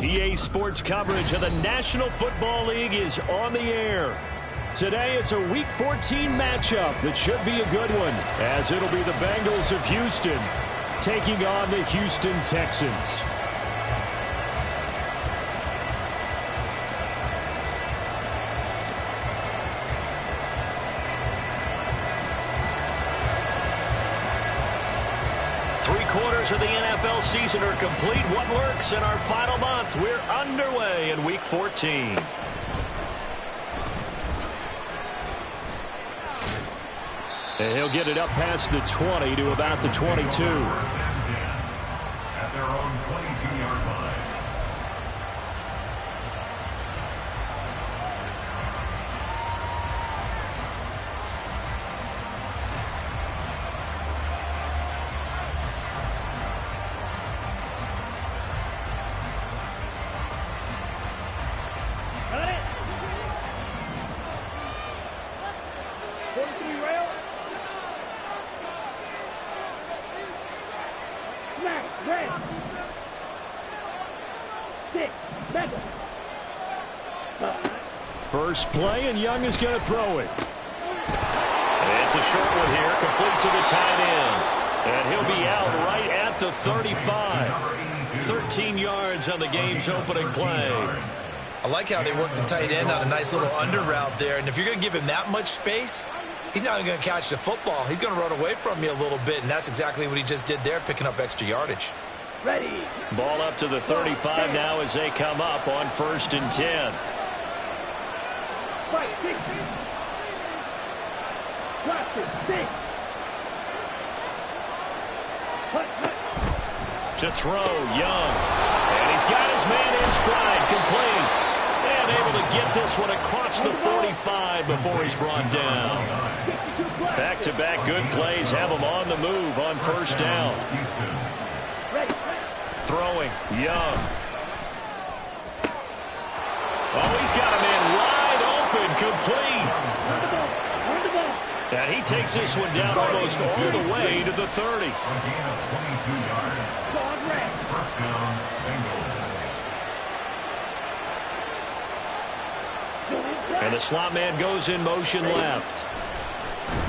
EA Sports coverage of the National Football League is on the air. Today, it's a Week 14 matchup that should be a good one, as it'll be the Bengals of Houston taking on the Houston Texans. Of the NFL season are complete. What lurks in our final month? We're underway in Week 14. And he'll get it up past the 20 to about the 22. At their own 22-yard line. First play, and Young is going to throw it. It's a short one here, complete to the tight end. And he'll be out right at the 35. 13 yards on the game's opening play. I like how they work the tight end on a nice little under route there. And if you're going to give him that much space, he's not going to catch the football. He's going to run away from you a little bit, and that's exactly what he just did there, picking up extra yardage. Ready. Ball up to the 35 now as they come up on 1st and 10. To throw, Young. And he's got his man in stride, complete. And able to get this one across the 45 before he's brought down. Back-to-back good plays have him on the move on 1st down. Throwing, Young. Oh, he's got him in wide open, complete. And he takes this one down almost all the way to the 30. And the slot man goes in motion left.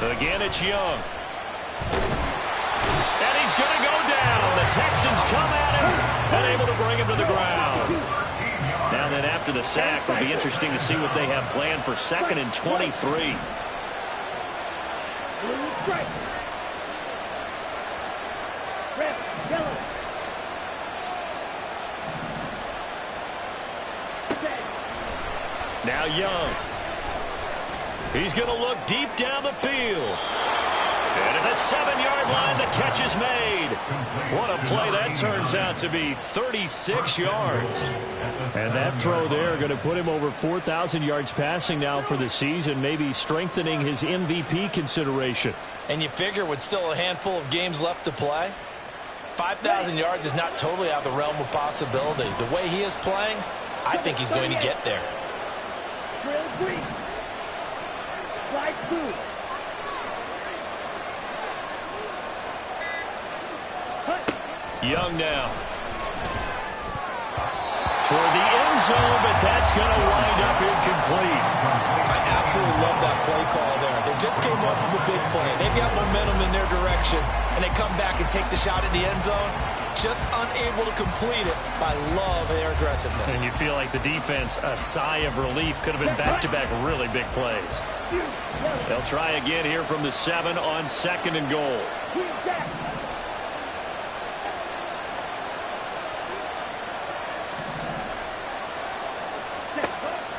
Again, it's Young. And he's going to go down. The Texans come at him and able to bring him to the ground. Now then, after the sack, it'll be interesting to see what they have planned for 2nd and 23. Now Young. He's going to look deep down the field. And at the 7-yard line, the catch is made. What a play that turns out to be, 36 yards. And that throw there going to put him over 4,000 yards passing now for the season, maybe strengthening his MVP consideration. And you figure with still a handful of games left to play, 5,000 yards is not totally out of the realm of possibility. The way he is playing, I think he's going to get there. Young now. Toward the end zone, but that's going to wind up incomplete. I absolutely love that play call there. They just came up with a big play. They've got momentum in their direction, and they come back and take the shot at the end zone, just unable to complete it. I love their aggressiveness. And you feel like the defense, a sigh of relief, could have been back-to-back really big plays. They'll try again here from the 7 on 2nd and goal.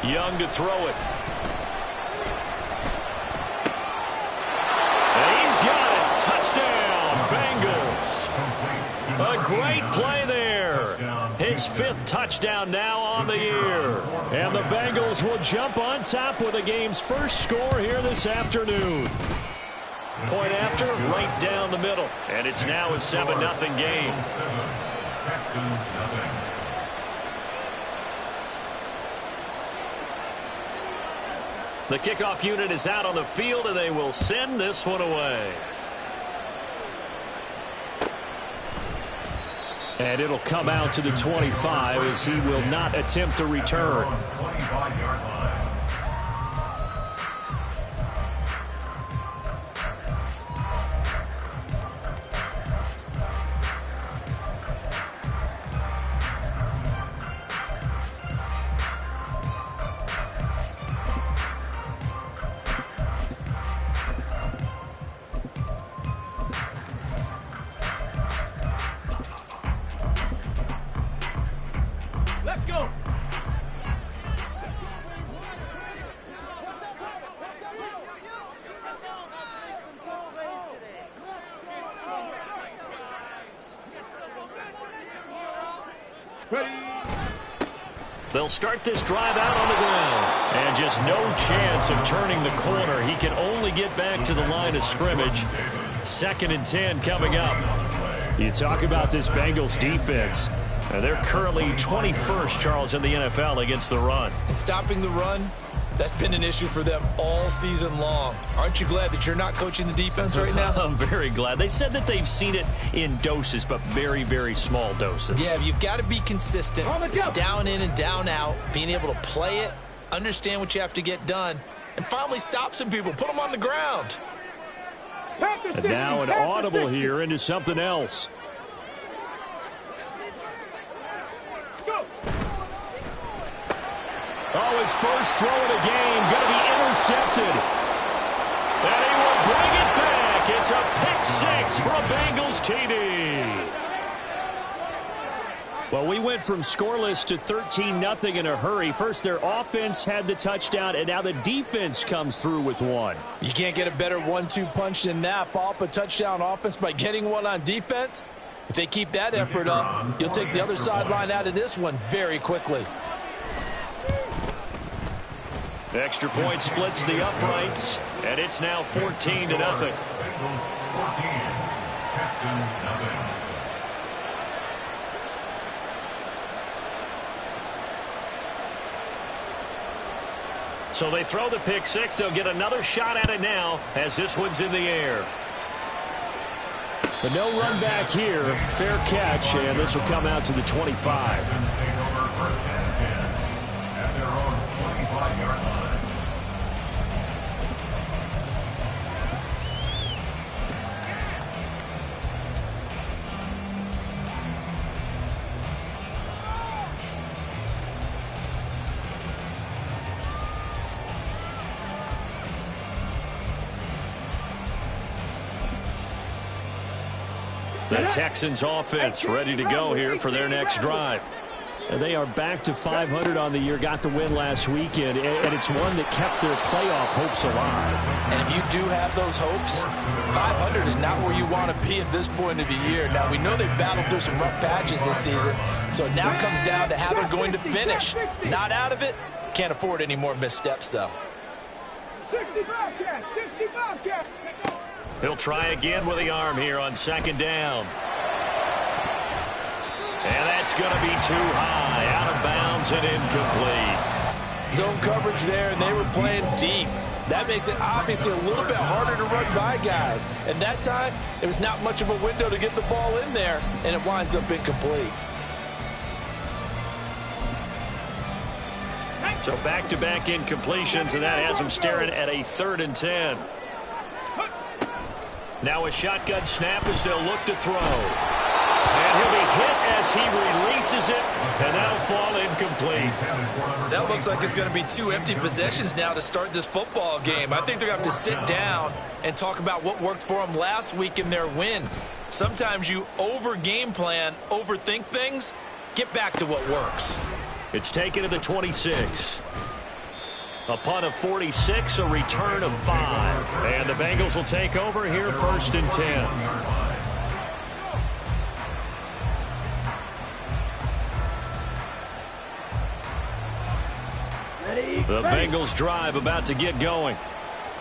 Young to throw it. And he's got it. Touchdown, Bengals. A great play there. His his 5th touchdown now on the year. And the Bengals will jump on top with the game's first score here this afternoon. Point after, right down the middle. And it's now a 7-0 game. Texans nothing. The kickoff unit is out on the field, and they will send this one away. And it'll come out to the 25 as he will not attempt to return. 25-yard line. Let's go. They'll start this drive out on the ground. And just no chance of turning the corner. He can only get back to the line of scrimmage. 2nd and 10 coming up. You talk about this Bengals defense. They're currently 21st, Charles, in the NFL against the run. And stopping the run, that's been an issue for them all season long. Aren't you glad that you're not coaching the defense right now? I'm very glad. They said that they've seen it in doses, but very, very small doses. Yeah, you've got to be consistent. It's down in and down out, being able to play it, understand what you have to get done, and finally stop some people, put them on the ground. And now an audible here into something else. Oh, his first throw of the game going to be intercepted. And he will bring it back. It's a pick 6 for a Bengals TD. Well, we went from scoreless to 13-0 in a hurry. First, their offense had the touchdown, and now the defense comes through with one. You can't get a better 1-2 punch than that. Follow up a touchdown offense by getting one on defense. If they keep that effort up, you'll take the other sideline out of this one very quickly. The extra point splits the uprights, and it's now 14-0. Bengals 14, Texans nothing. So they throw the pick 6. They'll get another shot at it now as this one's in the air. But no run back here. Fair catch, and this will come out to the 25. Texans take over 1st and 10 at their own 25-yard line. The Texans offense ready to go here for their next drive. And they are back to 500 on the year, got the win last weekend, and it's one that kept their playoff hopes alive. And if you do have those hopes, 500 is not where you want to be at this point of the year. Now, we know they've battled through some rough patches this season, so it now comes down to how they're going to finish. Not out of it. Can't afford any more missteps, though. 65 catch, 65 catch. He'll try again with the arm here on 2nd down. And that's going to be too high, out of bounds and incomplete. Zone coverage there, and they were playing deep. That makes it obviously a little bit harder to run by guys. And that time, there was not much of a window to get the ball in there, and it winds up incomplete. So back-to-back incompletions, and that has him staring at a 3rd and 10. Now a shotgun snap as they'll look to throw. And he'll be hit as he releases it, and that'll fall incomplete. That looks like it's going to be 2 empty possessions now to start this football game. I think they're going to have to sit down and talk about what worked for them last week in their win. Sometimes you over-game plan, overthink things. Get back to what works. It's taken to the 26. A punt of 46, a return of 5. And the Bengals will take over here 1st and 10. Bengals drive about to get going.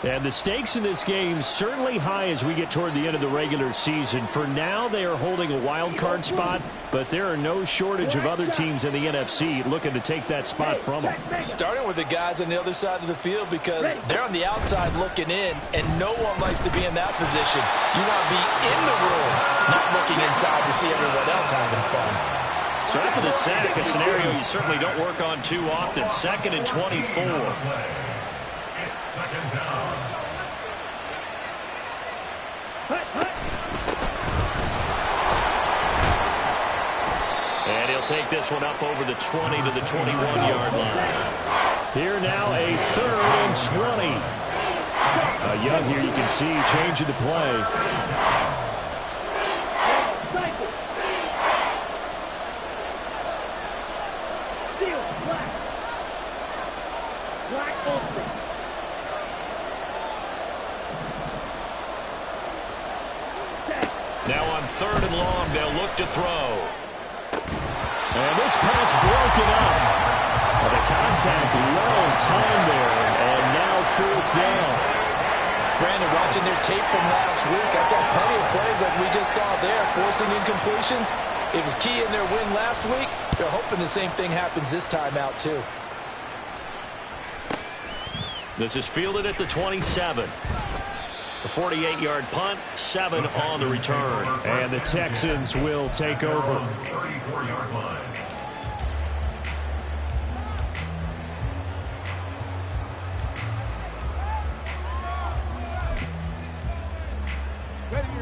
And the stakes in this game certainly high as we get toward the end of the regular season. For now, they are holding a wild card spot, but there are no shortage of other teams in the NFC looking to take that spot from them. Starting with the guys on the other side of the field because they're on the outside looking in, and no one likes to be in that position. You want to be in the room, not looking inside to see everyone else having fun. So after the sack, a scenario you certainly don't work on too often. 2nd and 24. It's second down. And he'll take this one up over the 20 to the 21-yard line. Here now a 3rd and 20. Young here, you can see, changing the play. Now on 3rd and long, they'll look to throw. And this pass broken up. Well, the contact well timed there, and now 4th down. Brandon, watching their tape from last week, I saw plenty of plays like we just saw there, forcing incompletions. It was key in their win last week. They're hoping the same thing happens this time out, too. This is fielded at the 27. A 48-yard punt, 7 on the return. And the Texans will take over. 34-yard line.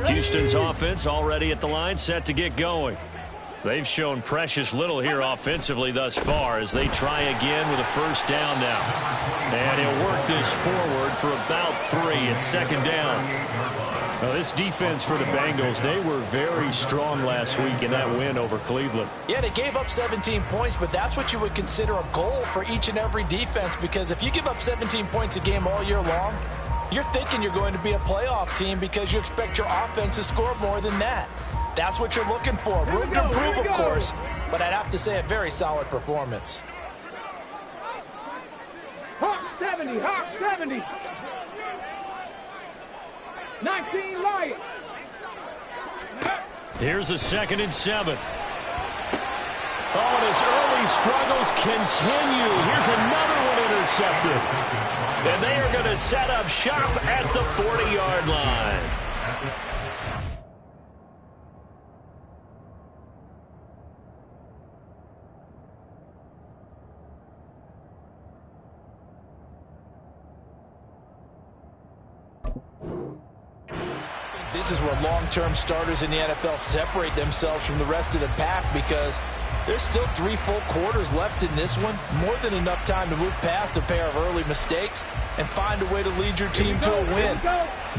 Houston's offense already at the line, set to get going. They've shown precious little here offensively thus far as they try again with a 1st down now. And he'll work this forward for about 3 at 2nd down. Now, this defense for the Bengals, they were very strong last week in that win over Cleveland. Yeah, they gave up 17 points, but that's what you would consider a goal for each and every defense, because if you give up 17 points a game all year long, you're thinking you're going to be a playoff team because you expect your offense to score more than that. That's what you're looking for. Room to improve, of course, but I'd have to say a very solid performance. Hawk 70, Hawk 70. 19 Lions. Here's a 2nd and 7. Oh, and his early struggles continue. Here's another one intercepted. And they are going to set up shop at the 40-yard line. This is where long-term starters in the NFL separate themselves from the rest of the pack because there's still 3 full quarters left in this one. More than enough time to move past a pair of early mistakes and find a way to lead your team to a win.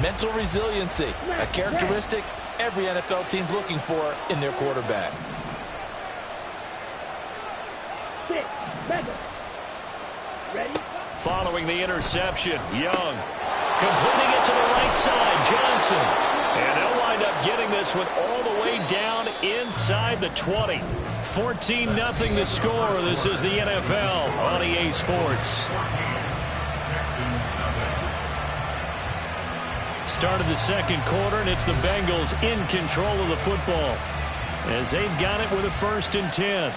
Mental resiliency, a characteristic every NFL team's looking for in their quarterback. Following the interception, Young completing it to the right side, Johnson. And they'll wind up getting this one all the way down inside the 20. 14-0 the score. This is the NFL on EA Sports. Start of the 2nd quarter, and it's the Bengals in control of the football as they've got it with a 1st and 10.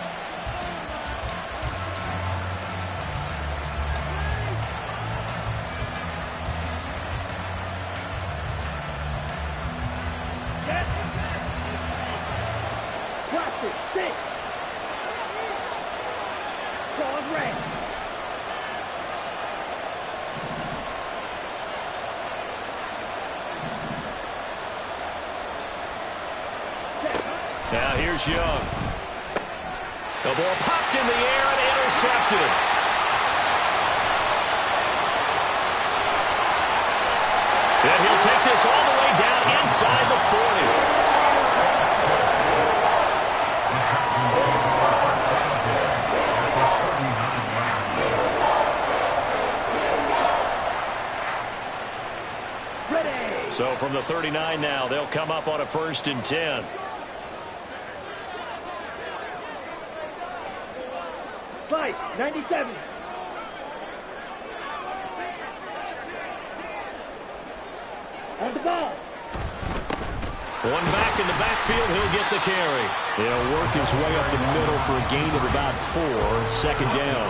Now here's Young. The ball popped in the air and intercepted. And he'll take this all the way down inside the 40. So from the 39 now, they'll come up on a 1st and 10. Fight, 97. On the ball. One back in the backfield, he'll get the carry. He'll work his way up the middle for a gain of about 4, second down.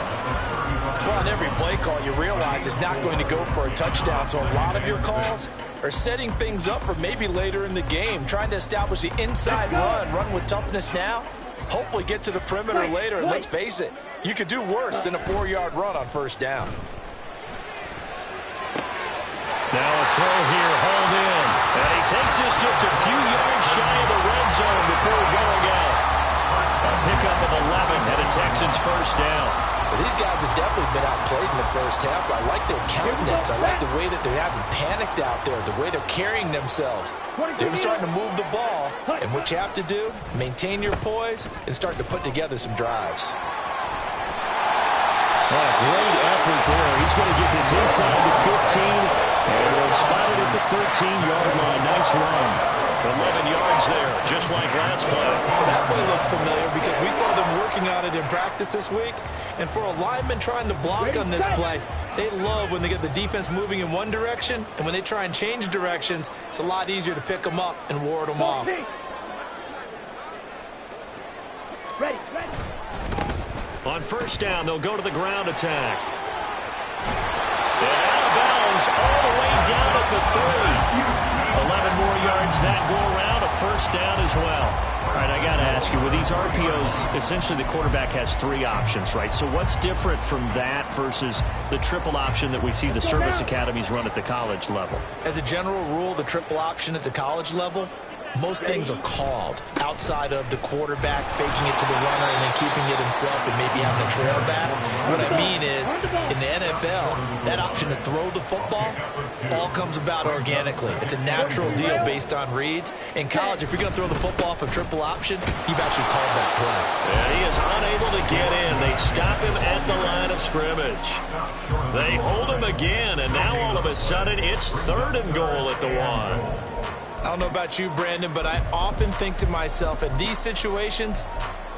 Well, on every play call, you realize it's not going to go for a touchdown, so a lot of your calls are setting things up for maybe later in the game, trying to establish the inside run with toughness now, hopefully get to the perimeter later, and let's face it, you could do worse than a 4-yard run on first down. Now a throw here, hauled in. And he takes this just a few yards shy of the red zone before going out. A pickup of 11 and a Texans first down. Well, these guys have definitely been outplayed in the first half, but I like their countenance. I like the way that they haven't panicked out there, the way they're carrying themselves. They're starting to move the ball, and what you have to do, maintain your poise and start to put together some drives. What a great effort there. He's going to get this inside the 15. And we'll spot it at the 13-yard line. Nice run. 11 yards there, just like last play. That play looks familiar because we saw them working on it in practice this week. And for a lineman trying to block on this play, they love when they get the defense moving in one direction. And when they try and change directions, it's a lot easier to pick them up and ward them off. Ready. On first down, they'll go to the ground attack. And out of bounds all the way down at the 3. 11 more yards that go around, a first down as well. All right, I got to ask you, with these RPOs, essentially the quarterback has 3 options, right? So what's different from that versus the triple option that we see the service academies run at the college level? As a general rule, the triple option at the college level, most things are called outside of the quarterback faking it to the runner and then keeping it himself and maybe having a trail back. What I mean is, in the NFL, that option to throw the football all comes about organically. It's a natural deal based on reads. In college, if you're going to throw the football off a triple option, you've actually called that play. And he is unable to get in. They stop him at the line of scrimmage. They hold him again, and now all of a sudden it's 3rd and goal at the 1. I don't know about you, Brandon, but I often think to myself, in these situations,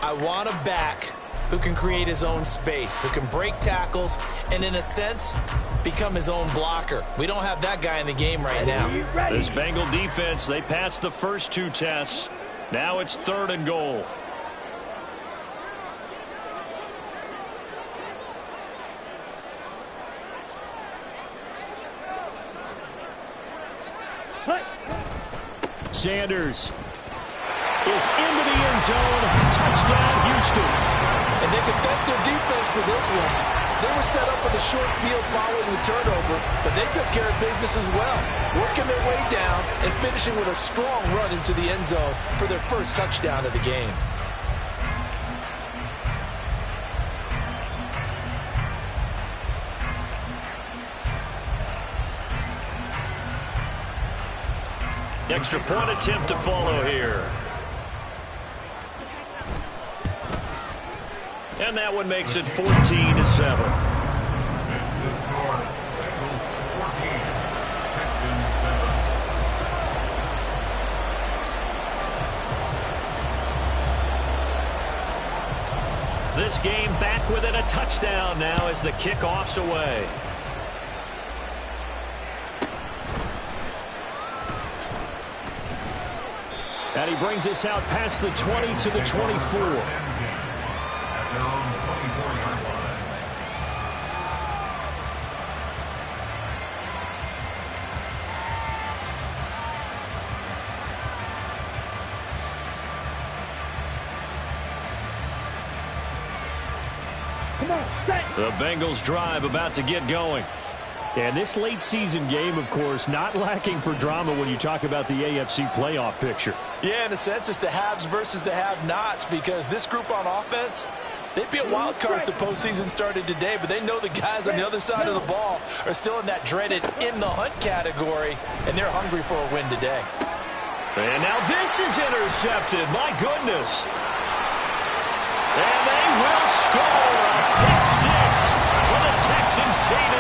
I want a back who can create his own space, who can break tackles, and in a sense, become his own blocker. We don't have that guy in the game right now. This Bengal defense, they passed the first 2 tests. Now it's 3rd and goal. Sanders is into the end zone. Touchdown, Houston. And they can thank their defense for this one. They were set up with a short field following the turnover, but they took care of business as well, working their way down and finishing with a strong run into the end zone for their first touchdown of the game. Extra point attempt to follow here. And that one makes it 14-7. It's the score. Bengals 14, Texans 7. This game back within a touchdown now as the kickoff's away. And he brings us out past the 20 to the 24. At their own 24-yard line. Come on, set. The Bengals drive about to get going. And this late season game, of course, not lacking for drama when you talk about the AFC playoff picture. Yeah, in a sense, it's the haves versus the have-nots because this group on offense, they'd be a wild card if the postseason started today, but they know the guys on the other side of the ball are still in that dreaded in-the-hunt category, and they're hungry for a win today. And now this is intercepted. My goodness. And they will score a pick 6 for the Texans TV.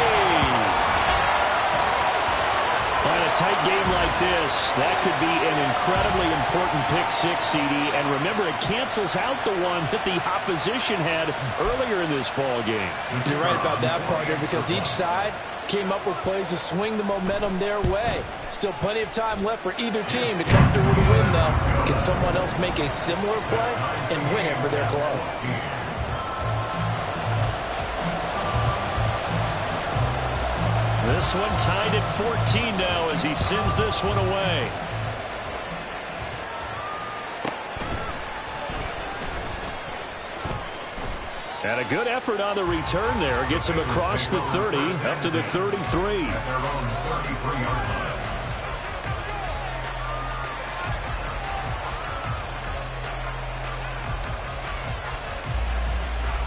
In a tight game like this, that could be an incredibly important pick 6, CD. And remember, it cancels out the one that the opposition had earlier in this ball game. You're right about that, partner, because each side came up with plays to swing the momentum their way. Still plenty of time left for either team to come through with a win, though. Can someone else make a similar play and win it for their club? This one tied at 14 now as he sends this one away. And a good effort on the return there. Gets him across the 30, up to the 33. At their own 33-yard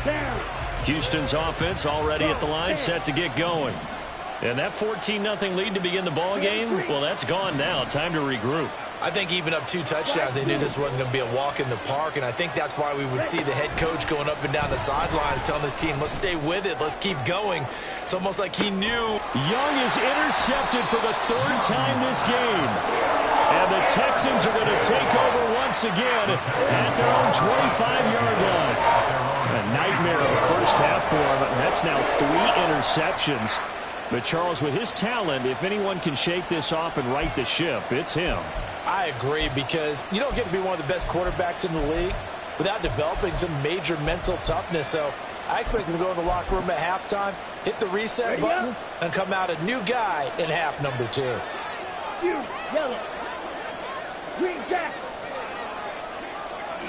line. Houston's offense already at the line, set to get going. And that 14-0 lead to begin the ball game, well, that's gone now. Time to regroup. I think even up 2 touchdowns, they knew this wasn't going to be a walk in the park, and I think that's why we would see the head coach going up and down the sidelines telling his team, let's stay with it, let's keep going. It's almost like he knew. Young is intercepted for the 3rd time this game. And the Texans are going to take over once again at their own 25-yard line. A nightmare of the first half for him. That's now 3 interceptions. But, Charles, with his talent, if anyone can shake this off and right the ship, it's him. I agree, because you don't get to be one of the best quarterbacks in the league without developing some major mental toughness. So I expect him to go in the locker room at halftime, hit the reset button, and come out a new guy in half number 2. You, yellow. Green jacket.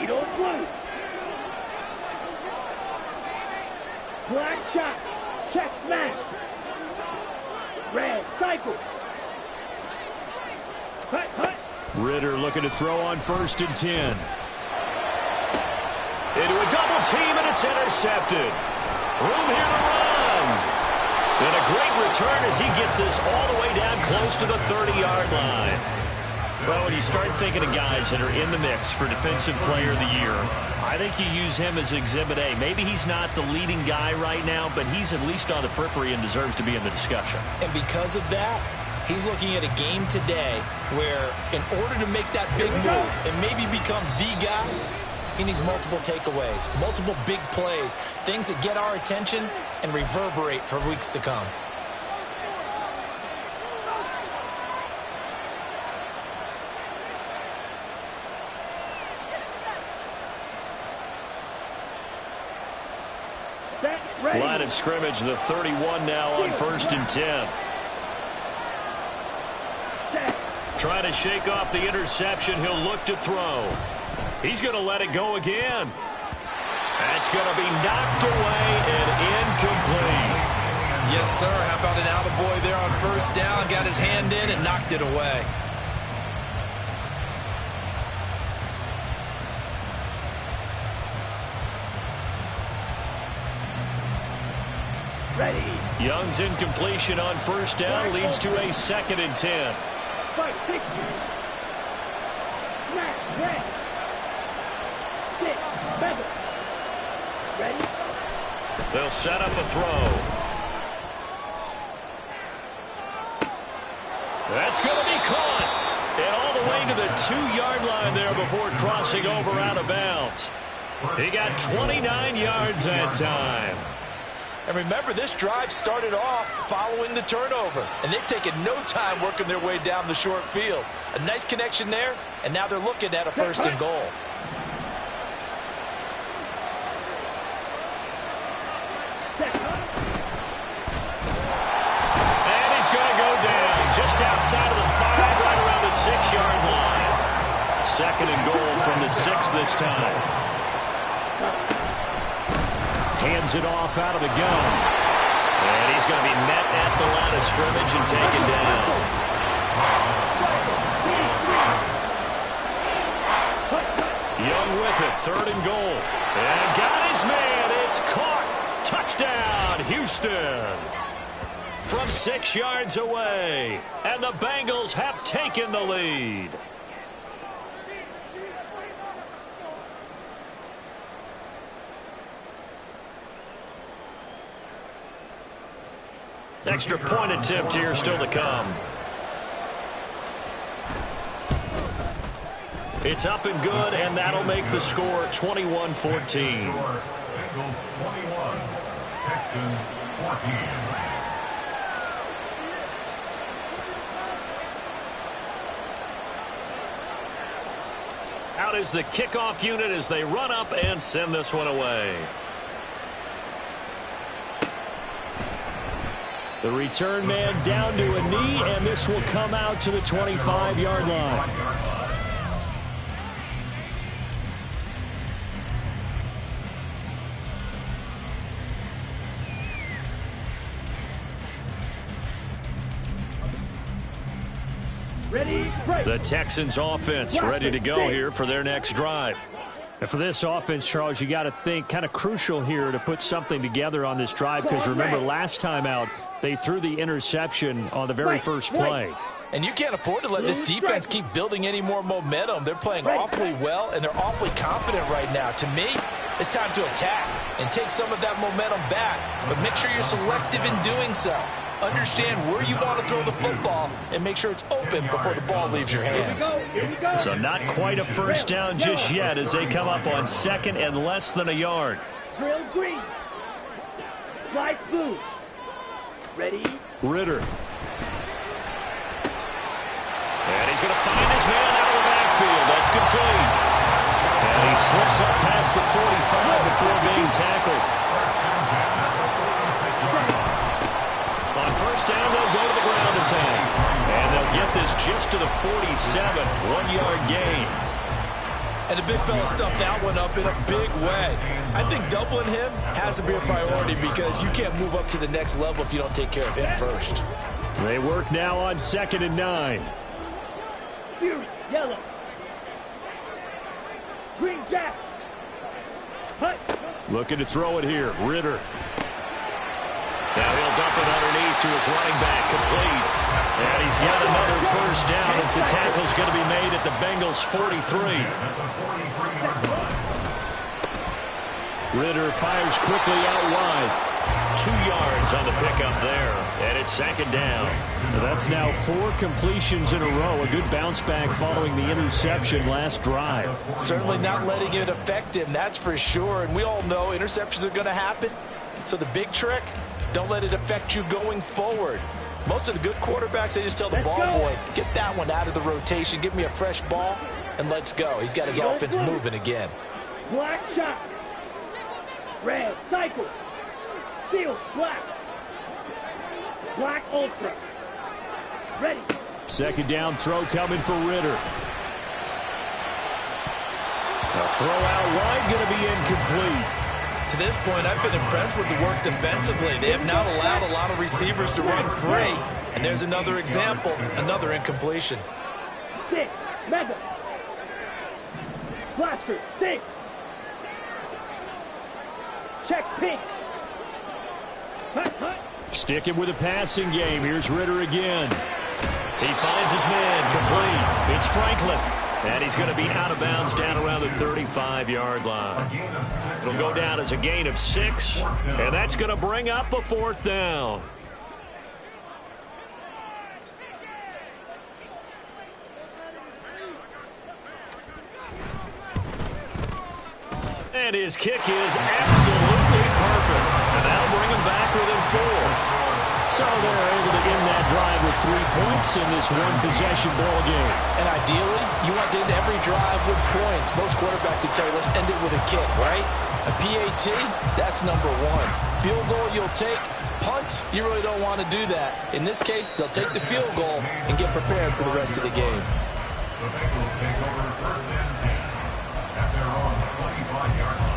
Eat on blue. Black shot. Check smash. Red cycle. Hut, hut. Ritter looking to throw on 1st and 10. Into a double team, and it's intercepted. Room here to run. And a great return as he gets this all the way down close to the 30-yard line. Well, when you start thinking of guys that are in the mix for Defensive Player of the Year, I think you use him as Exhibit A. Maybe he's not the leading guy right now, but he's at least on the periphery and deserves to be in the discussion. And because of that, he's looking at a game today where in order to make that big move and maybe become the guy, he needs multiple takeaways, multiple big plays, things that get our attention and reverberate for weeks to come. Line of scrimmage, the 31 now on 1st and 10. Trying to shake off the interception. He'll look to throw. He's going to let it go again. That's going to be knocked away and incomplete. Yes, sir. How about an attaboy there on 1st down? Got his hand in and knocked it away. Ready. Young's incompletion on 1st down leads to a 2nd and 10. Fight, 6. Smash, red. 6, 7. Ready. They'll set up a throw. That's going to be caught. And all the way to the 2-yard line there before crossing over out of bounds. He got 29 yards that time. And remember, this drive started off following the turnover, and they've taken no time working their way down the short field. A nice connection there, and now they're looking at a 1st and goal. And he's going to go down just outside of the 5, right around the 6-yard line. 2nd and goal from the 6 this time. Hands it off out of the gun. And he's going to be met at the line of scrimmage and taken down. Young with it, 3rd and goal. And got his man. It's caught. Touchdown, Houston. From 6 yards away. And the Bengals have taken the lead. Extra point attempt here still to come. It's up and good, and that'll make the score 21-14. Bengals 21, Texans 14. Out is the kickoff unit as they run up and send this one away. The return man down to a knee, and this will come out to the 25-yard line. Ready, break. The Texans offense ready to go here for their next drive. And for this offense, Charles, you got to think kind of crucial here to put something together on this drive, because remember last time out they threw the interception on the very first play. And you can't afford to let this defense keep building any more momentum. They're playing awfully well, and they're awfully confident right now. To me, it's time to attack and take some of that momentum back, but make sure you're selective in doing so. Understand where you want to throw the football and make sure it's open before the ball leaves your hands. Here we go. So not quite a first down just yet as they come up on second and less than a yard. Drill green. Slide blue. Ready. Ritter. And he's going to find his man out of the backfield. That's complete. And he slips up past the 45 before being tackled. On first down, they'll go to the ground attack. And they'll get this just to the 47, 1-yard gain. And the big fella stuffed that one up in a big way. I think doubling him has to be a priority because you can't move up to the next level if you don't take care of him first. They work now on 2nd and 9. Fury, yellow. Green jack. Hut. Looking to throw it here. Ritter. Now he'll dump it underneath to his running back, complete. And he's got another first down as the tackle's going to be made at the Bengals' 43. Ritter fires quickly out wide. 2 yards on the pickup there, and it's 2nd down. That's now 4 completions in a row. A good bounce back following the interception last drive. Certainly not letting it affect him, that's for sure. And we all know interceptions are going to happen. So the big trick, don't let it affect you going forward. Most of the good quarterbacks, they just tell the ball boy, get that one out of the rotation, give me a fresh ball, and let's go. He's got his offense moving again. Black shot. Red cycle. Steel black. Black ultra. Ready. 2nd down throw coming for Ritter. A throw out wide going to be incomplete. To this point, I've been impressed with the work defensively. They have not allowed a lot of receivers to run free. And there's another example, another incompletion. 6. Mega. Blaster. 6. Check pink. Hut, hut. Sticking with a passing game. Here's Ritter again. He finds his man, complete. It's Franklin. And he's going to be out of bounds down around the 35-yard line. It'll go down as a gain of 6, and that's going to bring up a 4th down. And his kick is absolutely perfect. And that'll bring him back within 4. So they're able to end that drive with 3 points in this one-possession ball game. And ideally, you want to end every drive with points. Most quarterbacks would tell you, let's end it with a kick, right? A PAT, that's number 1. Field goal you'll take. Punts, you really don't want to do that. In this case, they'll take the field goal and get prepared for the rest of the game. The Bengals take over 1st and 10 at their own 25-yard line.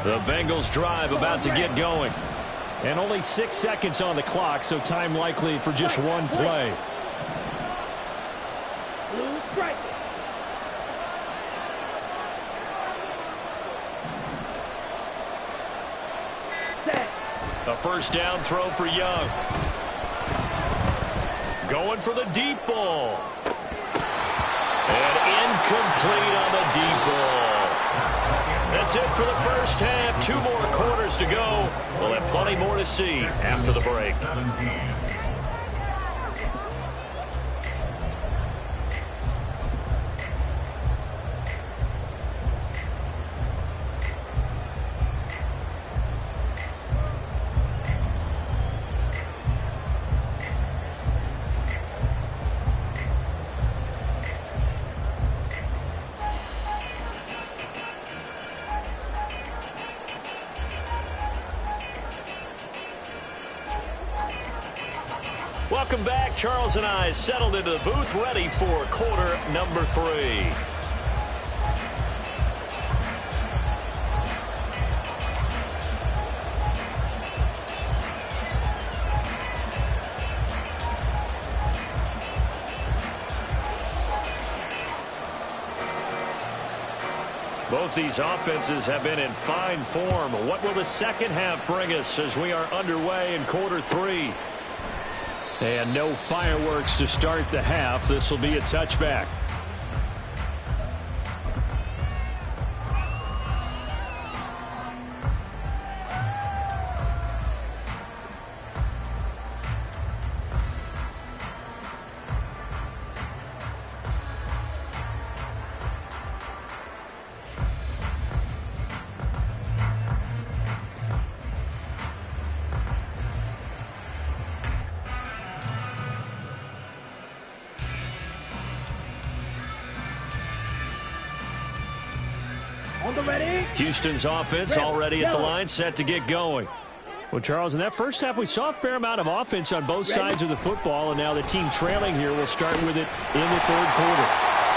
The Bengals drive about to get going. And only 6 seconds on the clock, so time likely for just one play. Blue stripe. Set. A first down throw for Young. Going for the deep ball. And incomplete on the deep ball. That's it for the first half. 2 more quarters to go. We'll have plenty more to see after the break. Welcome back. Charles and I settled into the booth, ready for quarter number 3. Both these offenses have been in fine form. What will the second half bring us as we are underway in quarter 3? And no fireworks to start the half. This will be a touchback. Houston's offense already at the line, set to get going. Well, Charles, in that first half, we saw a fair amount of offense on both sides of the football, and now the team trailing here will start with it in the third quarter.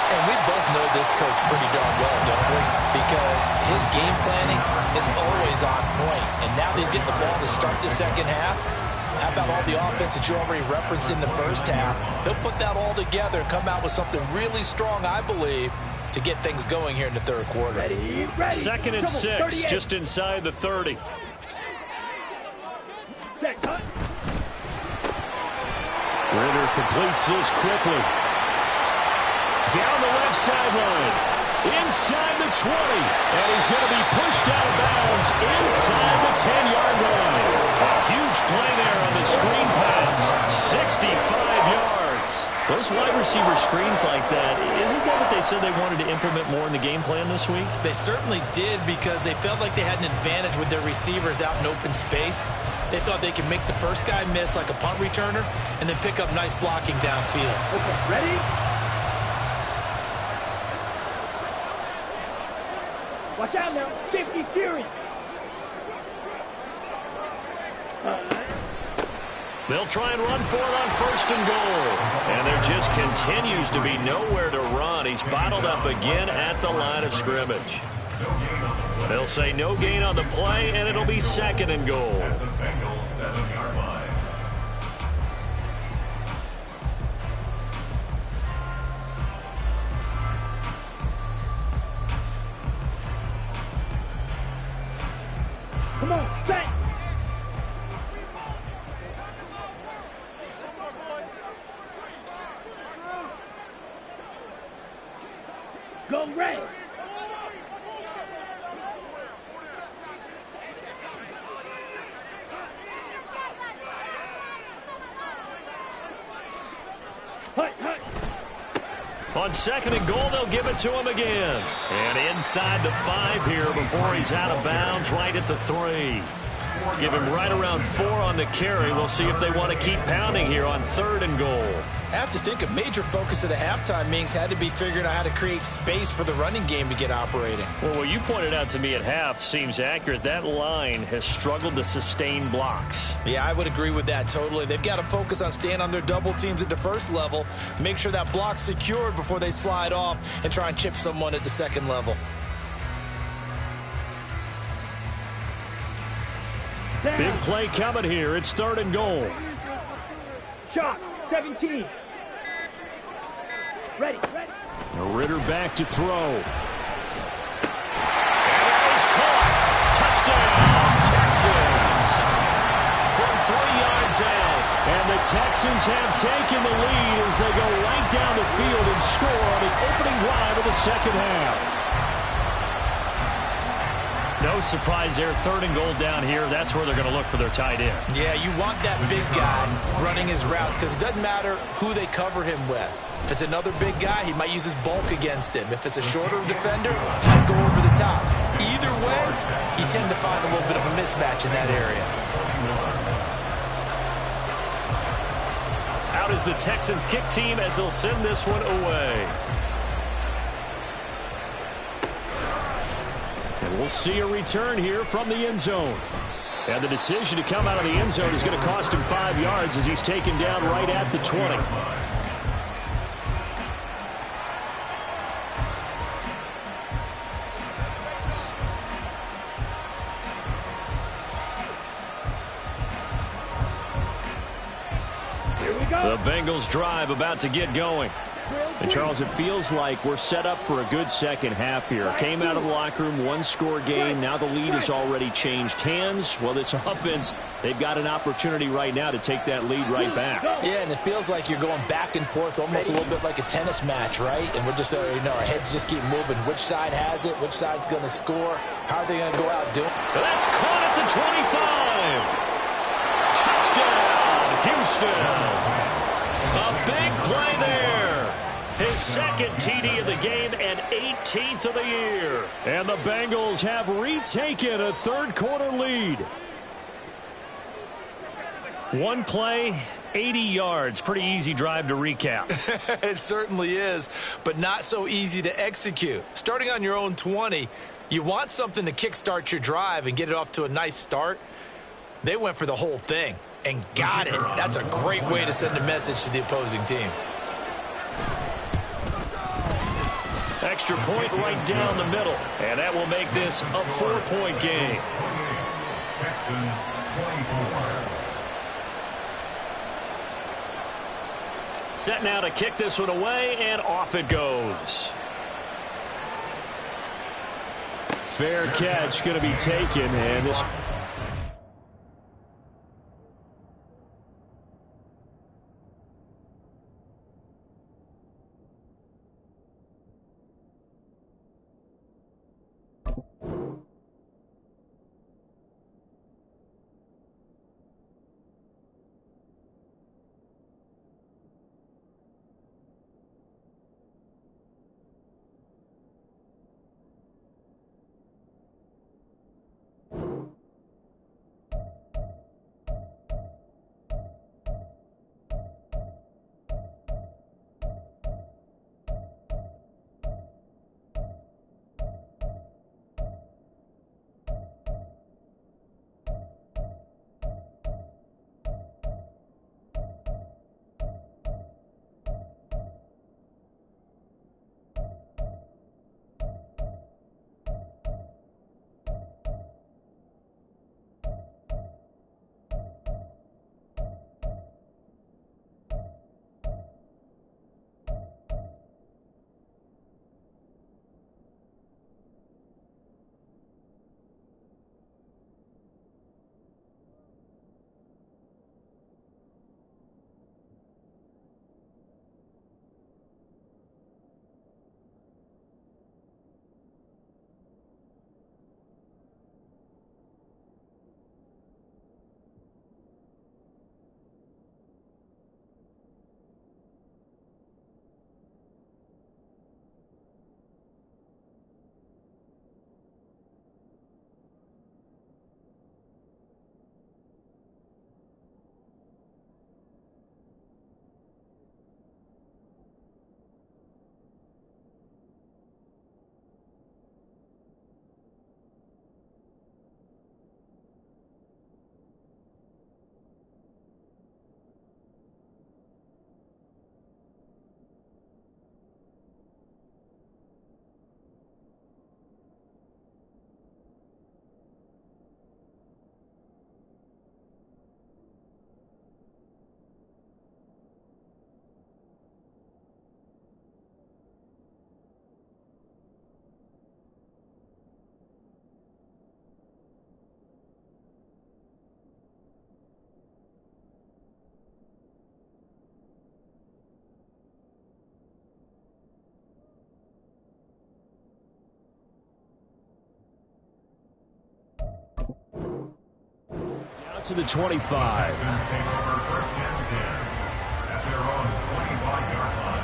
And we both know this coach pretty darn well, don't we? Because his game planning is always on point. And now that he's getting the ball to start the second half, how about all the offense that you already referenced in the first half? He'll put that all together and come out with something really strong, I believe, to get things going here in the third quarter. Ready. 2nd and 6, just inside the 30. Ritter completes this quickly. Down the left sideline. Inside the 20. And he's going to be pushed out of bounds inside the 10-yard line. A huge play there on the screen pass. 65 yards. Those wide receiver screens like that, isn't that what they said they wanted to implement more in the game plan this week? They certainly did, because they felt like they had an advantage with their receivers out in open space. They thought they could make the first guy miss like a punt returner and then pick up nice blocking downfield. Okay, ready? Watch out now. 50 Fury. They'll try and run for it on 1st and goal. And there just continues to be nowhere to run. He's bottled up again at the line of scrimmage. They'll say no gain on the play, and it'll be 2nd and goal. At the Bengals 7-yard line. Come on, set. Go red. On 2nd and goal, they'll give it to him again. And inside the 5 here before he's out of bounds, right at the 3. Give him right around 4 on the carry. We'll see if they want to keep pounding here on 3rd and goal. I have to think a major focus of the halftime meetings had to be figuring out how to create space for the running game to get operating. Well, what you pointed out to me at half seems accurate. That line has struggled to sustain blocks. Yeah, I would agree with that totally. They've got to focus on staying on their double teams at the first level, make sure that block's secured before they slide off and try and chip someone at the second level. Big play coming here. It's 3rd and goal. Shot, 17. Ready. Ritter back to throw. And that is caught. Touchdown, Texans. From 3 yards out. And the Texans have taken the lead as they go right down the field and score on the opening drive of the second half. No surprise there. 3rd and goal down here. That's where they're going to look for their tight end. Yeah, you want that big guy running his routes because it doesn't matter who they cover him with. If it's another big guy, he might use his bulk against him. If it's a shorter defender, he might go over the top. Either way, you tend to find a little bit of a mismatch in that area. Out is the Texans kick team as they'll send this one away. And we'll see a return here from the end zone. And the decision to come out of the end zone is going to cost him 5 yards as he's taken down right at the 20. The Bengals drive about to get going. And, Charles, it feels like we're set up for a good second half here. Came out of the locker room, one-score game. Now the lead has already changed hands. Well, this offense, they've got an opportunity right now to take that lead right back. Yeah, and it feels like you're going back and forth, almost a little bit like a tennis match, right? And we're just, our heads just keep moving. Which side has it? Which side's going to score? How are they going to go out doing? That's caught at the 25. Touchdown, Houston. A big play there. His second TD of the game and 18th of the year. And the Bengals have retaken a third-quarter lead. One play, 80 yards. Pretty easy drive to recap. It certainly is, but not so easy to execute. Starting on your own 20, you want something to kickstart your drive and get it off to a nice start. They went for the whole thing and got it. That's a great way to send a message to the opposing team. Extra point right down the middle. And that will make this a 4-point game. Texans 24. Set now to kick this one away, and off it goes. Fair catch going to be taken, and this... to the 25. Texans take over first and 10 at their own 25-yard line.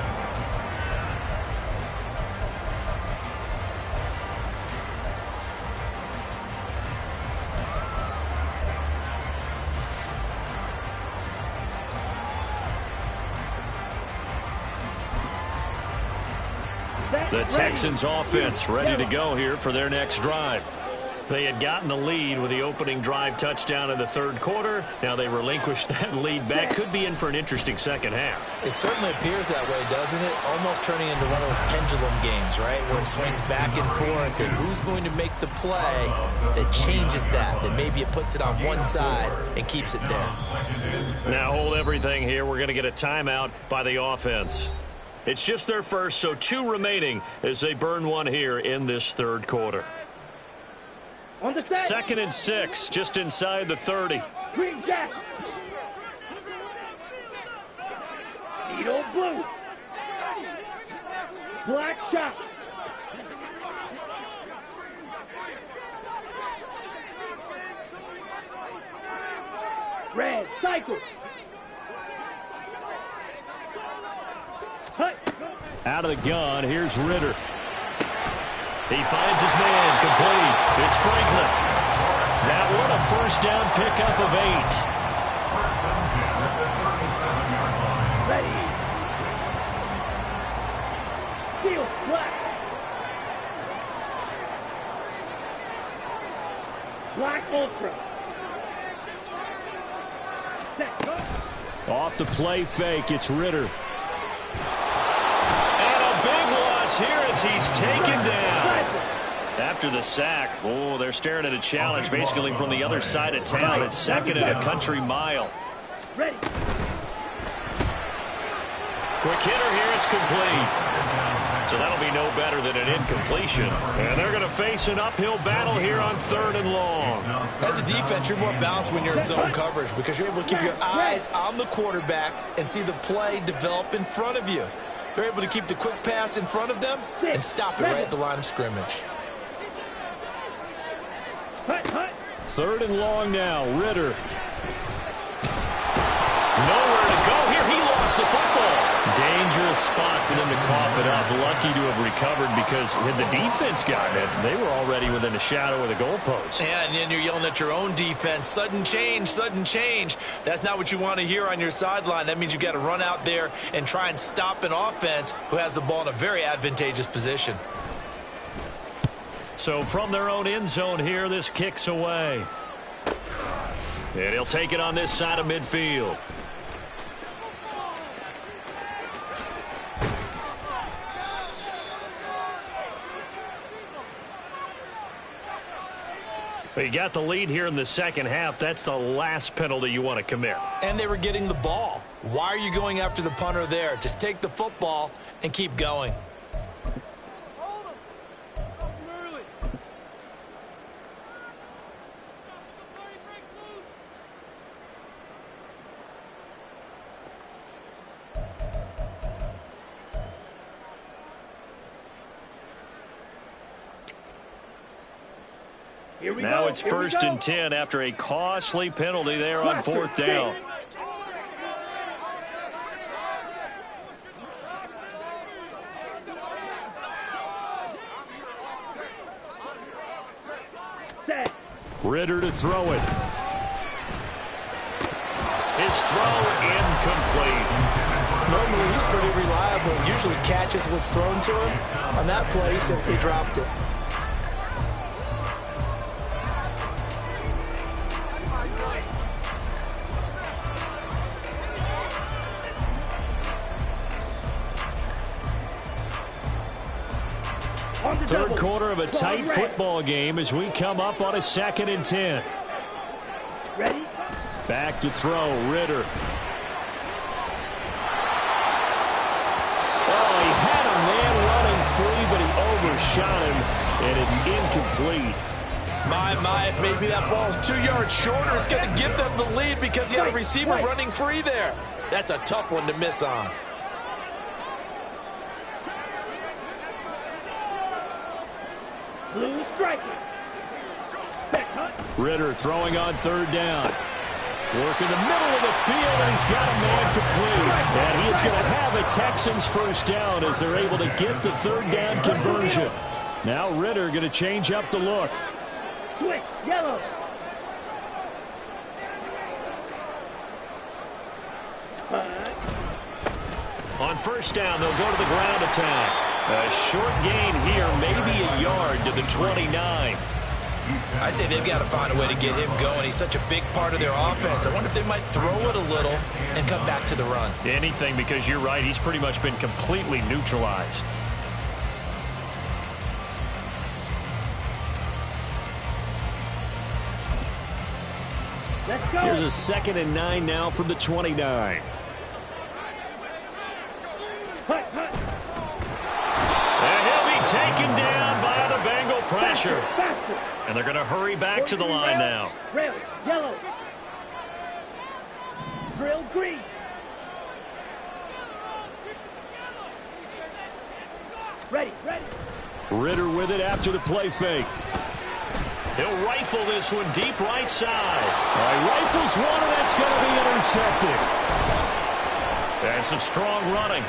The Texans offense ready to go here for their next drive. They had gotten the lead with the opening drive touchdown in the third quarter. Now they relinquished that lead back. Could be in for an interesting second half. It certainly appears that way, doesn't it? Almost turning into one of those pendulum games, right, where it swings back and forth. And who's going to make the play that changes that maybe it puts it on one side and keeps it there? Now hold everything here. We're going to get a timeout by the offense. It's just their first, so 2 remaining as they burn one here in this third quarter. On the set. 2nd and 6, just inside the 30. Green jack. Needle blue. Black shot. Red cycle. Hut. Out of the gun, here's Ritter. He finds his man, complete. It's Franklin. That one a first down pickup of 8. Ready. Steel black. Black ultra. Set. Go. Off the play fake, it's Ritter. And a big loss here as he's taken down. After the sack, oh, they're staring at a challenge basically from the other side of town. It's 2nd and a country mile. Ready. Quick hitter here, it's complete. So that'll be no better than an incompletion. And they're going to face an uphill battle here on 3rd and long. As a defense, you're more balanced when you're in zone coverage because you're able to keep your eyes on the quarterback and see the play develop in front of you. They're able to keep the quick pass in front of them and stop it right at the line of scrimmage. 3rd and long now, Ritter. Nowhere to go here. He lost the football. Dangerous spot for them to cough it up. Lucky to have recovered because had the defense gotten it, they were already within a shadow of the goalpost. Yeah, and then you're yelling at your own defense. Sudden change, sudden change. That's not what you want to hear on your sideline. That means you got to run out there and try and stop an offense who has the ball in a very advantageous position. So from their own end zone here, this kicks away. And he'll take it on this side of midfield. But you got the lead here in the second half. That's the last penalty you want to commit. And they were getting the ball. Why are you going after the punter there? Just take the football and keep going. Now it's 1st and 10 after a costly penalty there on 4th down. Ritter to throw it. His throw incomplete. Normally he's pretty reliable. Usually catches what's thrown to him. On that play, he simply dropped it. Third quarter of a tight football game as we come up on a 2nd and 10. Ready? Back to throw, Ritter. Oh, he had a man running free, but he overshot him, and it's incomplete. Maybe that ball's 2 yards shorter. It's going to give them the lead because he had a receiver running free there. That's a tough one to miss on. Blue striking. Ritter throwing on 3rd down. Work in the middle of the field, and he's got a man complete. And he is going to have a Texans first down as they're able to get the 3rd down conversion. Now Ritter going to change up the look. Switch, yellow. On 1st down, they'll go to the ground attack. A short gain here, maybe a yard to the 29. I'd say they've got to find a way to get him going. He's such a big part of their offense. I wonder if they might throw it a little and come back to the run. Anything, because you're right. He's pretty much been completely neutralized. Let's go. Here's a 2nd and 9 now from the 29. Hut, hut. And he'll be taken down by the Bengal pressure. Faster. And they're going to hurry back to the line now. Red, yellow. Drill green. Ready, ready. Ritter with it after the play fake. He'll rifle this one deep right side. Rifles one, and that's going to be intercepted. And some strong running.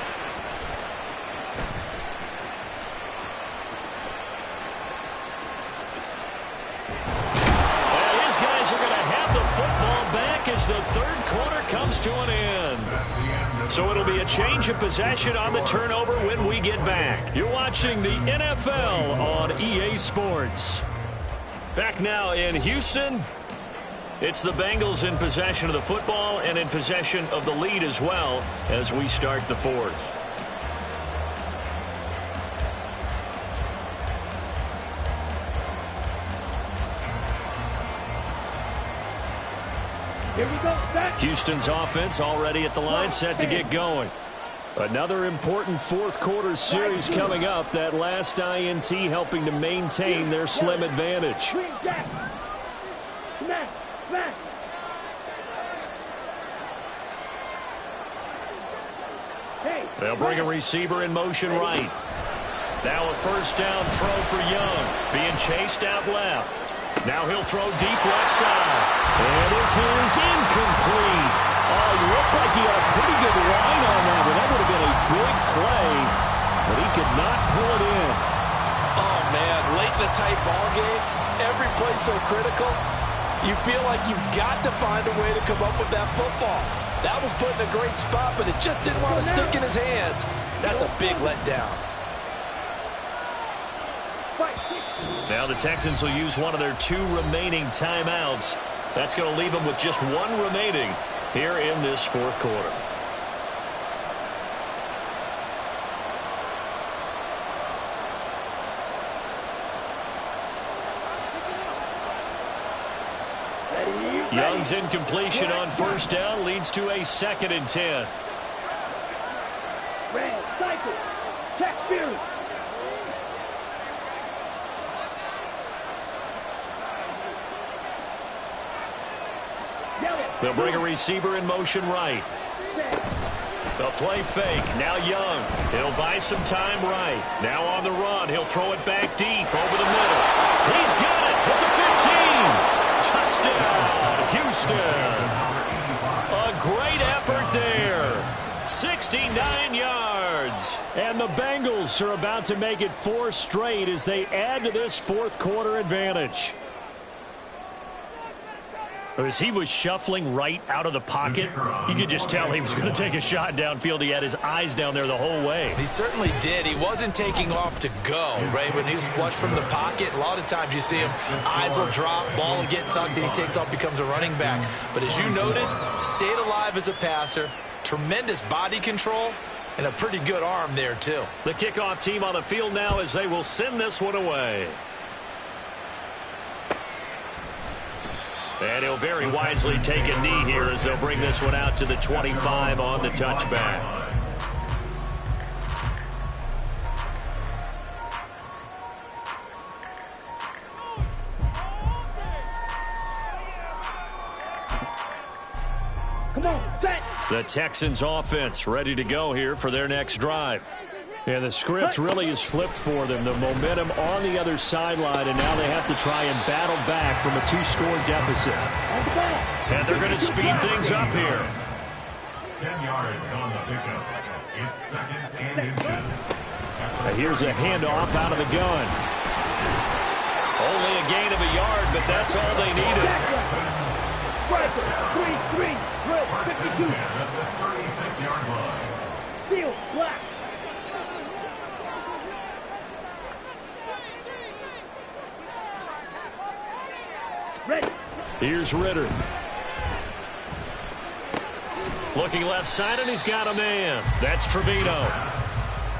And his guys are going to have the football back as the third quarter comes to an end. So it'll be a change of possession on the turnover when we get back. You're watching the NFL on EA Sports. Back now in Houston, it's the Bengals in possession of the football and in possession of the lead as well as we start the fourth. Here we go, set. Houston's offense already at the line, set to get going. Another important fourth quarter series coming up. That last INT helping to maintain their slim advantage. Green jack. Smash, smash. Hey. They'll bring a receiver in motion right. Now a first down throw for Young. Being chased out left. Now he'll throw deep left side. And this is incomplete. Oh, he looked like he had a pretty good line on that one. That would have been a big play, but he could not pull it in. Oh, man, late in the tight ball game, every play so critical, you feel like you've got to find a way to come up with that football. That was put in a great spot, but it just didn't want to stick in his hands. That's a big letdown. Now the Texans will use one of their 2 remaining timeouts. That's going to leave them with just 1 remaining here in this fourth quarter. Ready, Young's incompletion on first down leads to a 2nd and 10. Red, cycle. Check Fury. They'll bring a receiver in motion right. They'll play fake. Now Young. He'll buy some time right. Now on the run. He'll throw it back deep over the middle. He's got it at the 15. Touchdown, Houston. A great effort there. 69 yards. And the Bengals are about to make it 4 straight as they add to this fourth quarter advantage. As he was shuffling right out of the pocket, you could just tell he was going to take a shot downfield. He had his eyes down there the whole way. He certainly did. He wasn't taking off to go, right? When he was flush from the pocket, a lot of times you see him, eyes will drop, ball will get tucked, and he takes off, becomes a running back. But as you noted, stayed alive as a passer, tremendous body control, and a pretty good arm there, too. The kickoff team on the field now as they will send this one away. And he'll very wisely take a knee here as they'll bring this one out to the 25 on the touchback. Come on, set. The Texans offense ready to go here for their next drive. And the script really is flipped for them. The momentum on the other sideline, and now they have to try and battle back from a 2-score deficit. And they're going to speed things up here. 10 yards on the pickup. It's 2nd and inches. And here's a handoff out of the gun. Only a gain of a yard, but that's all they needed. 3-3, drill, 52. At the 36-yard line. Steel, black. Ready. Here's Ritter. Looking left side, and he's got a man. That's Trevino.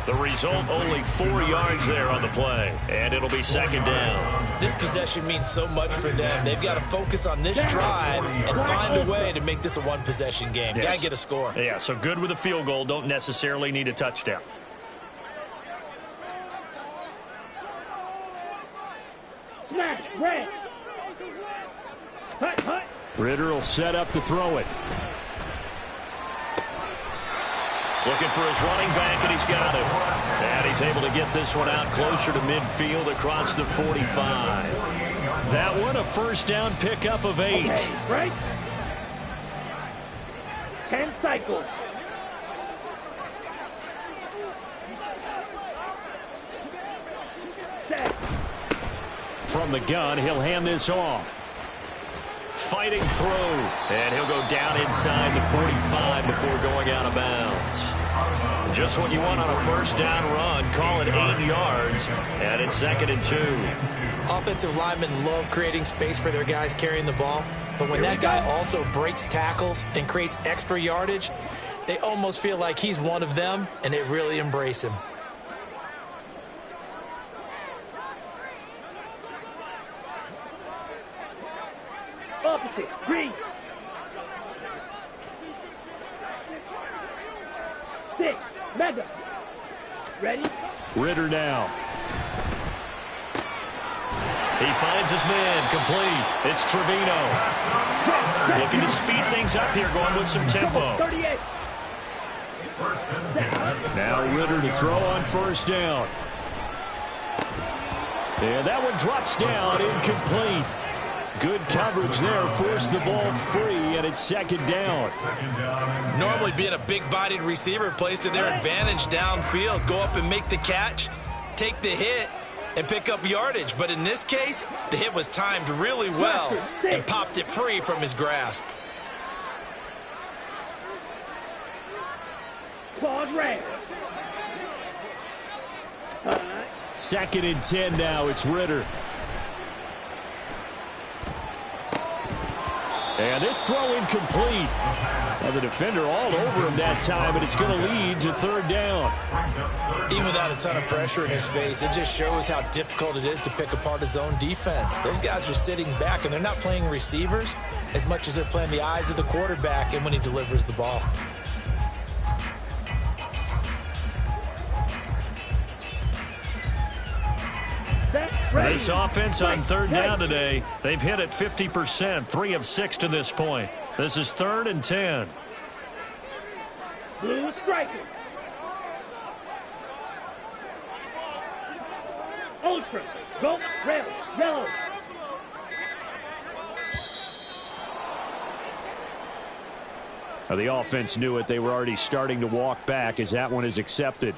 The result, only 4 yards there on the play, and it'll be second down. This possession means so much for them. They've got to focus on this drive and find a way to make this a one-possession game. Yes. Got to get a score. Yeah, so good with a field goal. Don't necessarily need a touchdown. Smash. Red. Hut, hut. Ritter will set up to throw it. Looking for his running back, and he's got it. And he's able to get this one out closer to midfield across the 45. That one a first down pickup of 8. Okay, right. 10 cycles. Set. From the gun, he'll hand this off. Fighting through, and he'll go down inside the 45 before going out of bounds. Just what you want on a first down run. Call it 8 yards, and it's 2nd and 2. Offensive linemen love creating space for their guys carrying the ball, but when that guy also breaks tackles and creates extra yardage, they almost feel like he's one of them, and they really embrace him. Opposite. Green. 6. Mega. Ready. Ritter now. He finds his man, complete. It's Trevino. Looking to speed things up here, going with some tempo. 38. Now Ritter to throw on first down. And that one drops down, incomplete. Good coverage there, forced the ball free, and it's second down. Normally being a big-bodied receiver plays to their advantage downfield. Go up and make the catch, take the hit, and pick up yardage. But in this case, the hit was timed really well and popped it free from his grasp. Pause red. 2nd and 10 now, it's Ritter. And this throw incomplete. Well, the defender all over him that time, but it's going to lead to third down. Even without a ton of pressure in his face, it just shows how difficult it is to pick apart his own defense. Those guys are sitting back, and they're not playing receivers as much as they're playing the eyes of the quarterback and when he delivers the ball. This offense on third down today, they've hit it 50%, 3 of 6 to this point. This is 3rd and 10. Blue striker. Ultra. Go. Red. Yellow. Now, the offense knew it. They were already starting to walk back as that one is accepted.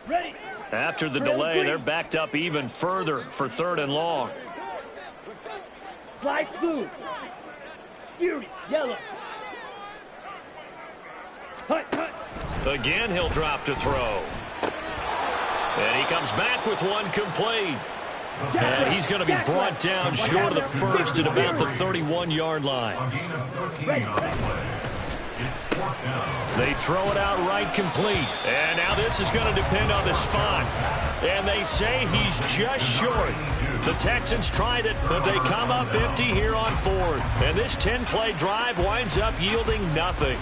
Ready. After the delay, they're backed up even further for 3rd and long. Fly blue. Fury. Yellow. Hut, hut. Again, he'll drop to throw. And he comes back with one complete. And he's going to be brought down short of the first at about the 31-yard line. They throw it out right complete. And now this is going to depend on the spot. And they say he's just short. The Texans tried it, but they come up empty here on 4th. And this 10-play drive winds up yielding nothing.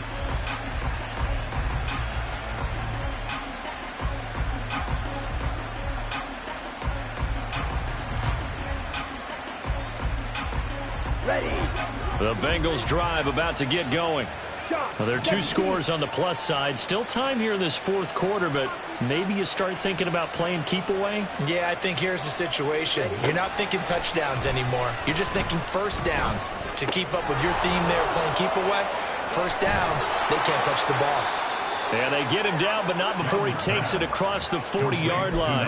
Ready. The Bengals drive about to get going. Well, there are 2 scores on the plus side. Still time here in this 4th quarter, but maybe you start thinking about playing keep away? Yeah, I think here's the situation. You're not thinking touchdowns anymore. You're just thinking first downs. To keep up with your theme there, playing keep away, first downs, they can't touch the ball. And they get him down, but not before he takes it across the 40-yard line.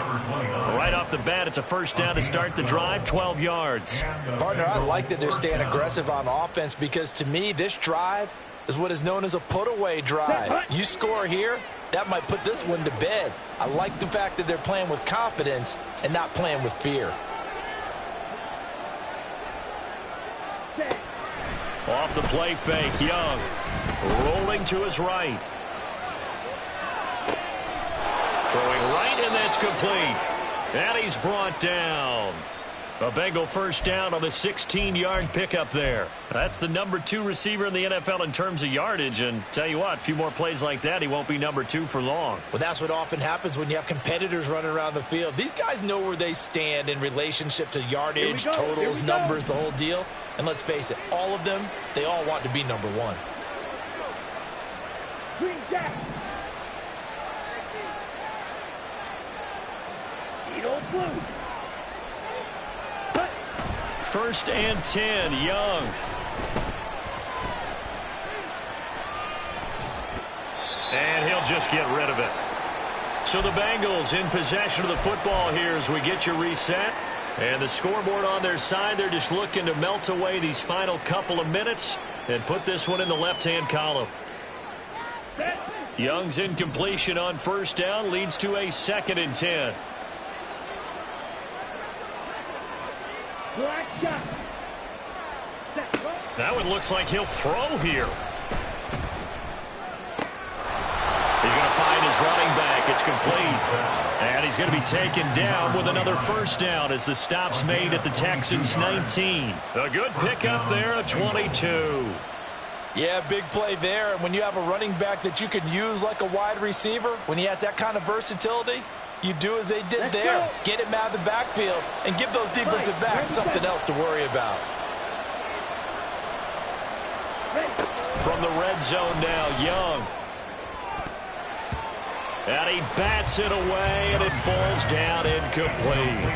Right off the bat, it's a first down to start the drive, 12 yards. Partner, I like that they're staying aggressive on offense because, to me, this drive is what is known as a put-away drive. You score here, that might put this one to bed. I like the fact that they're playing with confidence and not playing with fear. Off the play fake, Young rolling to his right. Throwing right, and that's complete. And he's brought down. A Bengal first down on the 16-yard pickup there. That's the number 2 receiver in the NFL in terms of yardage. And tell you what, a few more plays like that, he won't be number 2 for long. Well, that's what often happens when you have competitors running around the field. These guys know where they stand in relationship to yardage, totals, numbers, the whole deal. And let's face it, all of them, they all want to be number 1. Green Jack. Eagle blue. Cut. First and 10, Young. And he'll just get rid of it. So the Bengals in possession of the football here as we get you reset. And the scoreboard on their side, they're just looking to melt away these final couple of minutes and put this one in the left-hand column. Young's incompletion on first down leads to a 2nd and 10. Black shot. That one looks like he'll throw here. He's going to find his running back. It's complete. And he's going to be taken down with another first down as the stop's made at the Texans 19. A good pickup there, a 22. Yeah, big play there. And when you have a running back that you can use like a wide receiver, when he has that kind of versatility, you do as they did there. Get him out of the backfield and give those defensive backs something else to worry about. From the red zone now, Young. And he bats it away, and it falls down incomplete.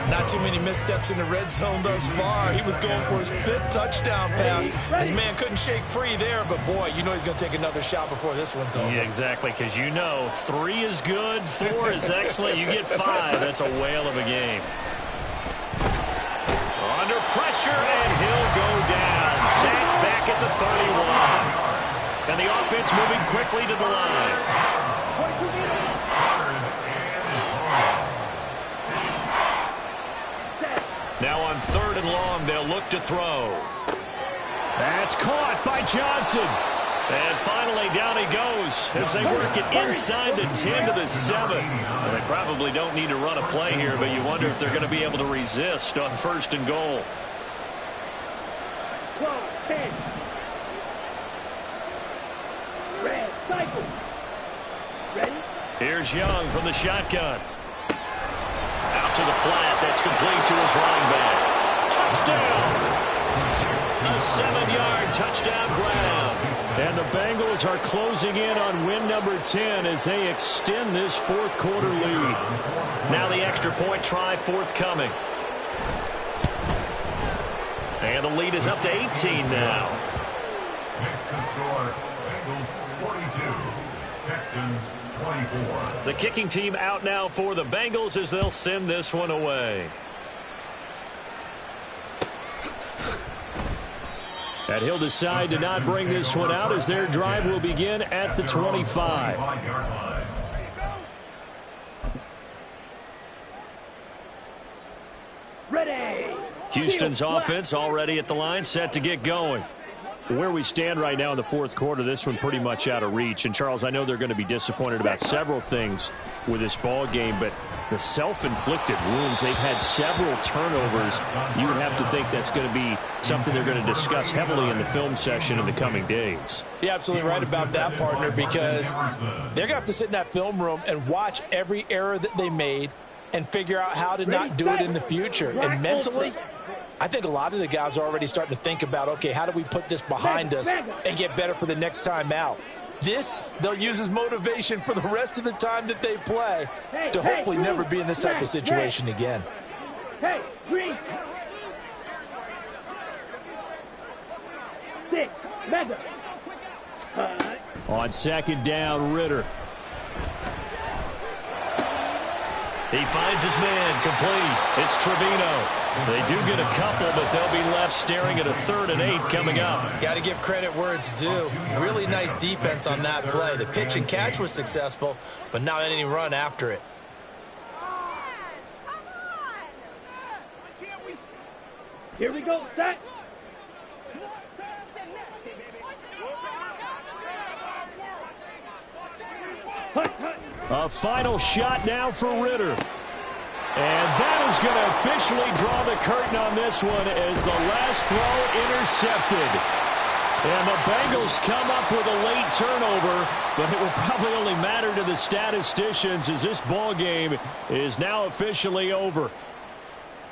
Not too many missteps in the red zone thus far. He was going for his 5th touchdown pass. His man couldn't shake free there, but boy, you know he's going to take another shot before this one's over. Yeah, exactly, because you know 3 is good, 4 is excellent. You get 5. That's a whale of a game. Under pressure, and he'll go down. Sacked back at the 31. And the offense moving quickly to the line. Now on 3rd and long, they'll look to throw. That's caught by Johnson. And finally, down he goes as they work it inside the 10 to the 7. Well, they probably don't need to run a play here, but you wonder if they're going to be able to resist on 1st and goal. 12, 10. Red cycle. Ready? Here's Young from the shotgun. Out to the flat. That's complete to his running back. Touchdown! A 7-yard touchdown grab. And the Bengals are closing in on win number 10 as they extend this 4th quarter lead. Now the extra point try forthcoming. And the lead is up to 18 now. Next to score, Bengals 42, Texans 24. The kicking team out now for the Bengals as they'll send this one away. And he'll decide to not bring this one out as their drive will begin at the 25. Ready. Houston's offense already at the line, set to get going. Where we stand right now in the 4th quarter, this one pretty much out of reach. And, Charles, I know they're going to be disappointed about several things with this ball game, but the self-inflicted wounds, they've had several turnovers. You would have to think that's going to be something they're going to discuss heavily in the film session in the coming days. You're absolutely right about that, partner, because they're going to have to sit in that film room and watch every error that they made and figure out how to not do it in the future. And mentally, I think a lot of the guys are already starting to think about, okay, how do we put this behind us and get better for the next time out? This, they'll use as motivation for the rest of the time that they play to hopefully never be in this type of situation again. Hey, green. 6, mega. On second down, Ritter. He finds his man, complete. It's Trevino. They do get a couple, but they'll be left staring at a 3rd and 8 coming up. Got to give credit where it's due. Really nice defense on that play. The pitch and catch was successful, but not any run after it. Here we go, set. A final shot now for Ritter. And that is going to officially draw the curtain on this one as the last throw intercepted. And the Bengals come up with a late turnover, but it will probably only matter to the statisticians as this ball game is now officially over.